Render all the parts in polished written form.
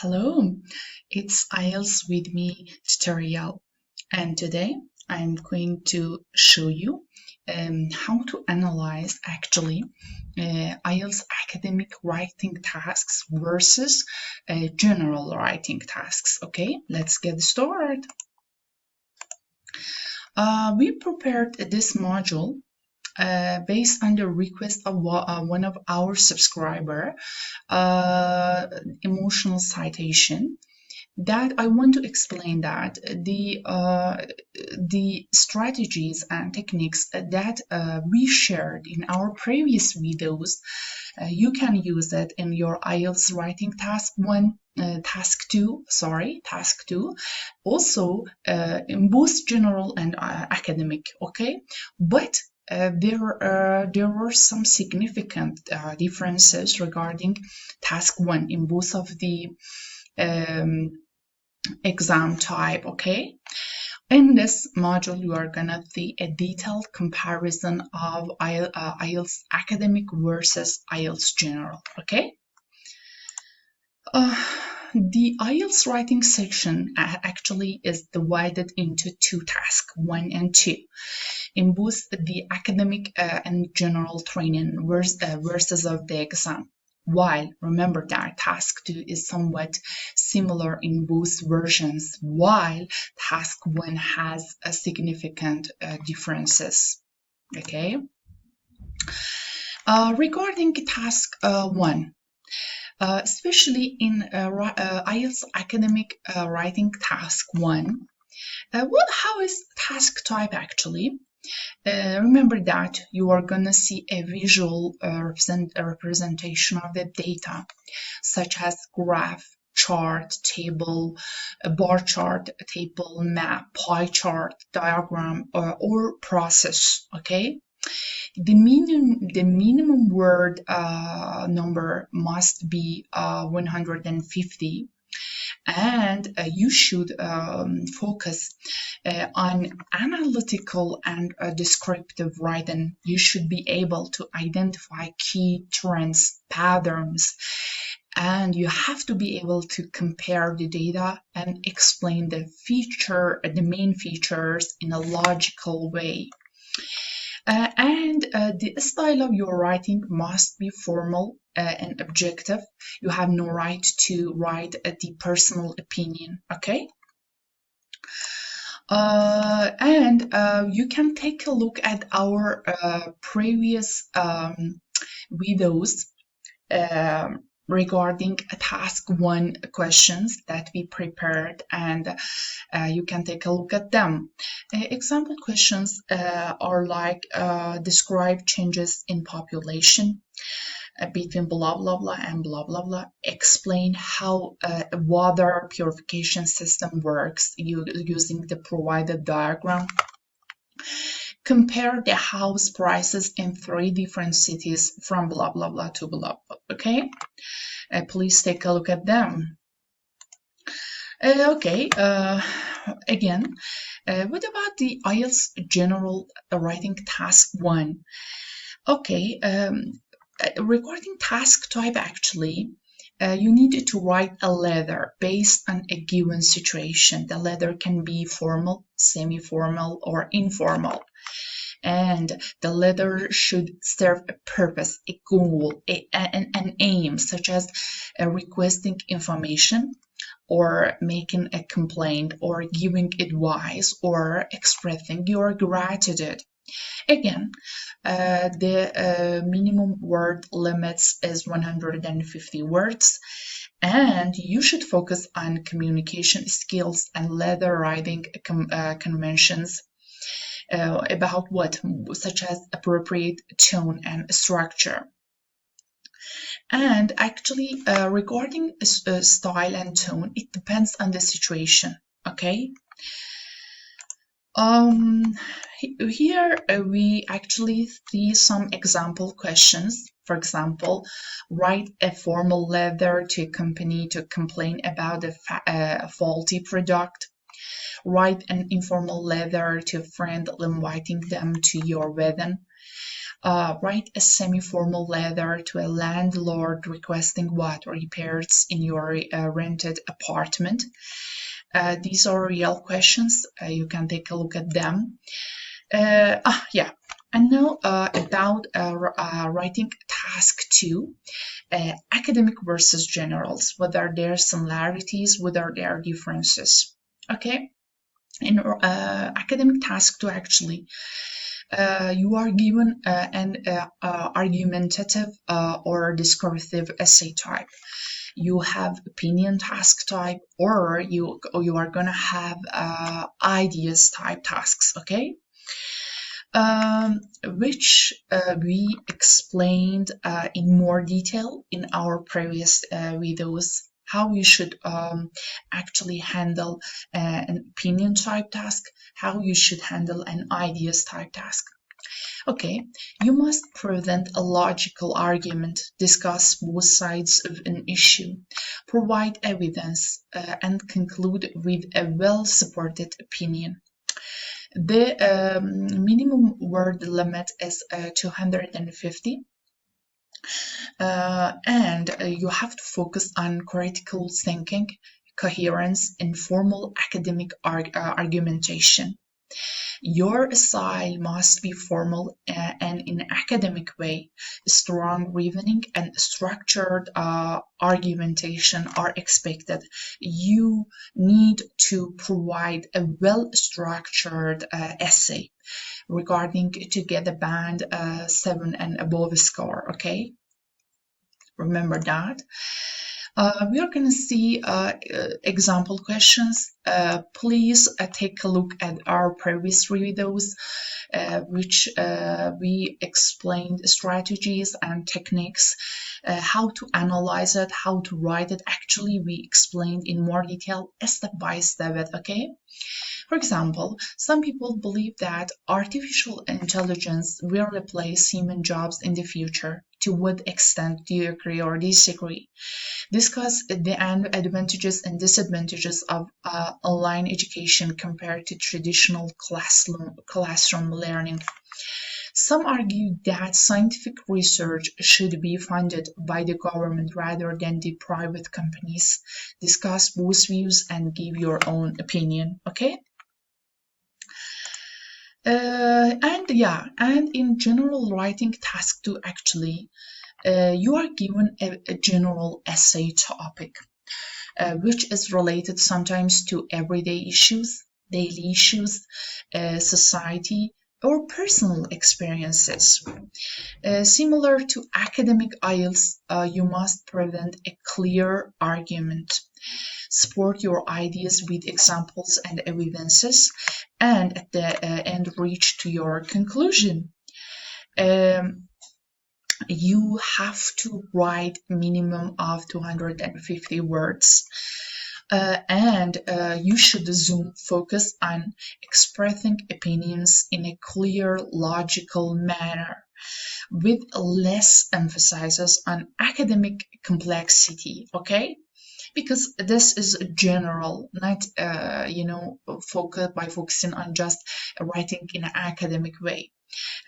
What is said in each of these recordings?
Hello, it's IELTS with me tutorial, and today I'm going to show you how to analyze IELTS academic writing tasks versus general writing tasks. Okay, let's get started. We prepared this module based on the request of one of our subscriber, emotional citation, that I want to explain that the strategies and techniques that we shared in our previous videos, you can use it in your IELTS writing task 1, task 2, also in both general and academic, okay? But there were some significant differences regarding task 1 in both of the exam type, okay? In this module, you are gonna see a detailed comparison of IELTS academic versus IELTS general, okay? The IELTS writing section actually is divided into two tasks, 1 and 2, in both the academic and general training versus of the exam. While remember that task 2 is somewhat similar in both versions, while task 1 has a significant differences. Okay. Regarding task 1, especially in IELTS academic writing task 1, how is task type actually? Remember that you are gonna see a visual representation of the data, such as graph, chart, table, a bar chart, a table, map, pie chart, diagram, or process. Okay. The minimum word number must be 150. And you should focus on analytical and descriptive writing. You should be able to identify key trends, patterns, and you have to be able to compare the data and explain the main features in a logical way. The style of your writing must be formal and objective. You have no right to write the personal opinion, okay? You can take a look at our previous videos regarding task 1 questions that we prepared, and you can take a look at them. Example questions are like describe changes in population between blah blah blah and blah blah blah. Explain how a water purification system works using the provided diagram. Compare the house prices in 3 different cities from blah blah blah to blah blah. Okay, please take a look at them. Again, what about the IELTS general writing task 1? Okay, regarding task type, actually, you need to write a letter based on a given situation. The letter can be formal, semi-formal, or informal. And the letter should serve a purpose, a goal, an aim, such as requesting information, or making a complaint, or giving advice, or expressing your gratitude. Again, the minimum word limits is 150 words, and you should focus on communication skills and letter writing conventions about such as appropriate tone and structure. And actually, regarding style and tone, it depends on the situation, okay? Here we actually see some example questions. For example, write a formal letter to a company to complain about a faulty product. Write an informal letter to a friend inviting them to your wedding. Write a semi-formal letter to a landlord requesting what repairs in your rented apartment. These are real questions. You can take a look at them. Yeah. And now about writing task 2, academic versus generals, whether there are similarities, whether there are differences. Okay. In academic task 2, actually, you are given an argumentative or descriptive essay type. You have opinion task type, or you are gonna have ideas type tasks. Okay. Which we explained in more detail in our previous videos, how you should actually handle an opinion type task, how you should handle an ideas type task. Okay, you must present a logical argument, discuss both sides of an issue, provide evidence, and conclude with a well-supported opinion. The minimum word limit is 250. And you have to focus on critical thinking, coherence, and formal academic argumentation. Your style must be formal and in an academic way. Strong reasoning and structured argumentation are expected. You need to provide a well-structured essay regarding to get a band 7 and above score. Okay, remember that. We are going to see example questions. Please take a look at our previous videos, which we explained strategies and techniques, how to analyze it, how to write it. Actually, we explained in more detail, step by step. Okay. For example, some people believe that artificial intelligence will replace human jobs in the future. To what extent do you agree or disagree? Discuss the advantages and disadvantages of online education compared to traditional classroom learning. Some argue that scientific research should be funded by the government rather than the private companies. Discuss both views and give your own opinion. Okay? And in general writing task 2, actually, you are given a general essay topic, which is related sometimes to everyday issues, daily issues, society, or personal experiences. Similar to academic IELTS, you must present a clear argument. Support your ideas with examples and evidences, and at the end reach to your conclusion. You have to write minimum of 250 words. And you should focus on expressing opinions in a clear, logical manner, with less emphasis on academic complexity. Okay? Because this is general, not focusing on just writing in an academic way.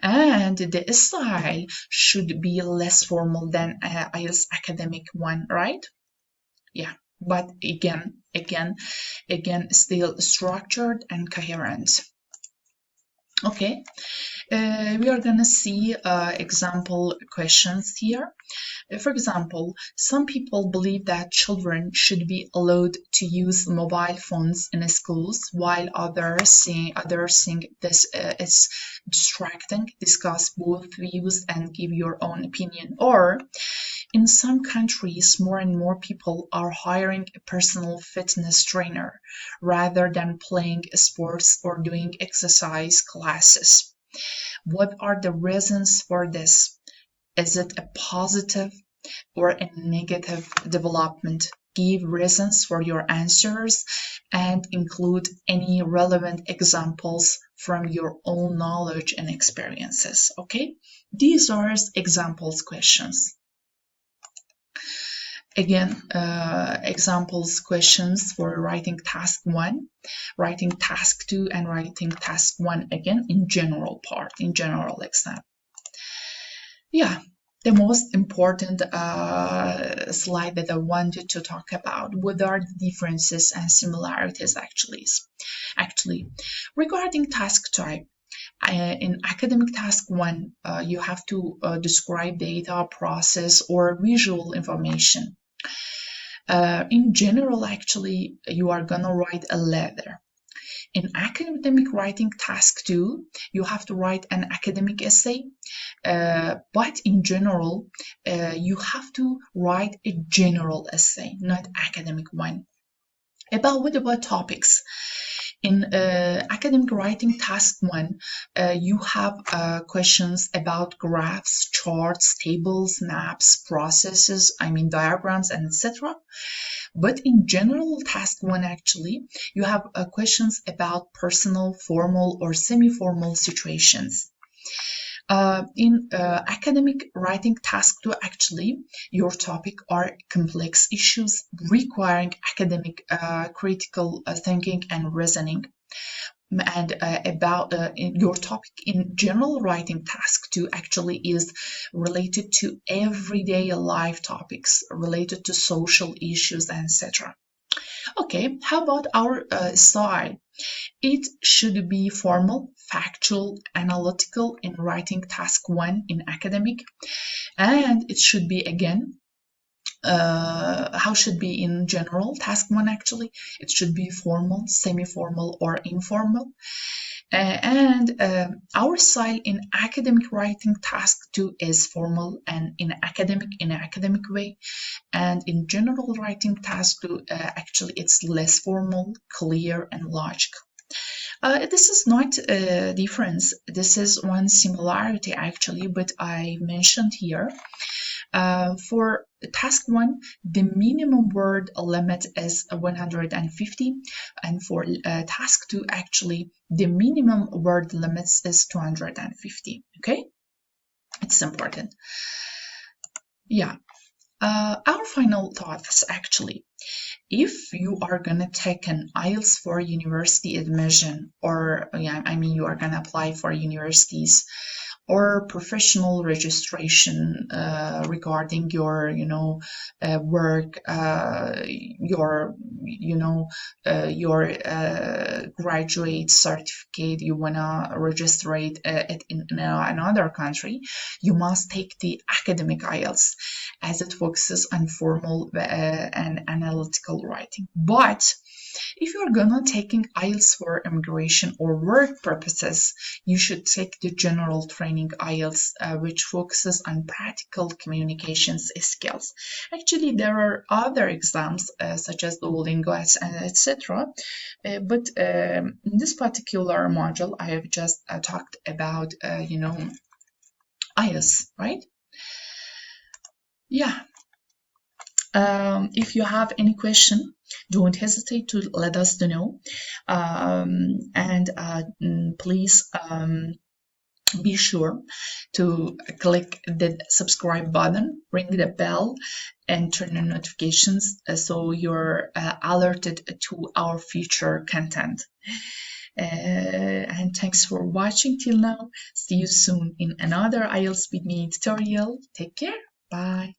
And the style should be less formal than IELTS academic one, right? Yeah, but again, still structured and coherent. Okay. We are going to see example questions here. For example, some people believe that children should be allowed to use mobile phones in schools, while others think this is distracting. Discuss both views and give your own opinion. Or, in some countries, more and more people are hiring a personal fitness trainer rather than playing sports or doing exercise classes. What are the reasons for this? Is it a positive or a negative development? Give reasons for your answers and include any relevant examples from your own knowledge and experiences. Okay, these are examples questions. Again, examples questions for writing task 1, writing task 2, and writing task 1 again in general exam. Yeah, the most important slide that I wanted to talk about, what are the differences and similarities actually. Regarding task type, in academic task 1, you have to describe data, process, or visual information. In general, actually, you are gonna write a letter. In academic writing task 2, you have to write an academic essay, but in general, you have to write a general essay, not academic one. What about topics? In academic writing task 1, you have questions about graphs, charts, tables, maps, processes, diagrams, and etc. But in general, task 1 actually, you have questions about personal, formal, or semi-formal situations. In academic writing task 2, actually, your topic are complex issues requiring academic critical thinking and reasoning. And about your topic in general writing task 2 actually is related to everyday life topics, related to social issues, etc. Okay, how about our style? It should be formal, factual, analytical in writing task 1 in academic, and it should be again how should be in general task 1 actually. It should be formal, semi-formal, or informal. And our style in academic writing task 2 is formal and in academic way, and in general writing task 2 actually it's less formal, clear, and logical. This is not a difference, this is one similarity actually, but I mentioned here. For task 1, the minimum word limit is 150, and for task 2, actually, the minimum word limits is 250. Okay, it's important. Yeah. Our final thoughts actually. If you are gonna take an IELTS for university admission, or you are gonna apply for universities or professional registration regarding your work, your graduate certificate, you wanna register it in another country, you must take the academic IELTS, as it focuses on formal and analytical writing. But if you're gonna taking IELTS for immigration or work purposes, you should take the general training IELTS, which focuses on practical communications skills. Actually, there are other exams such as Duolingo, etc. But in this particular module, I have just talked about, IELTS, right? Yeah. If you have any question, don't hesitate to let us know. And please be sure to click the subscribe button, ring the bell, and turn on notifications so you're alerted to our future content. And thanks for watching till now. See you soon in another IELTS with me tutorial. Take care. Bye.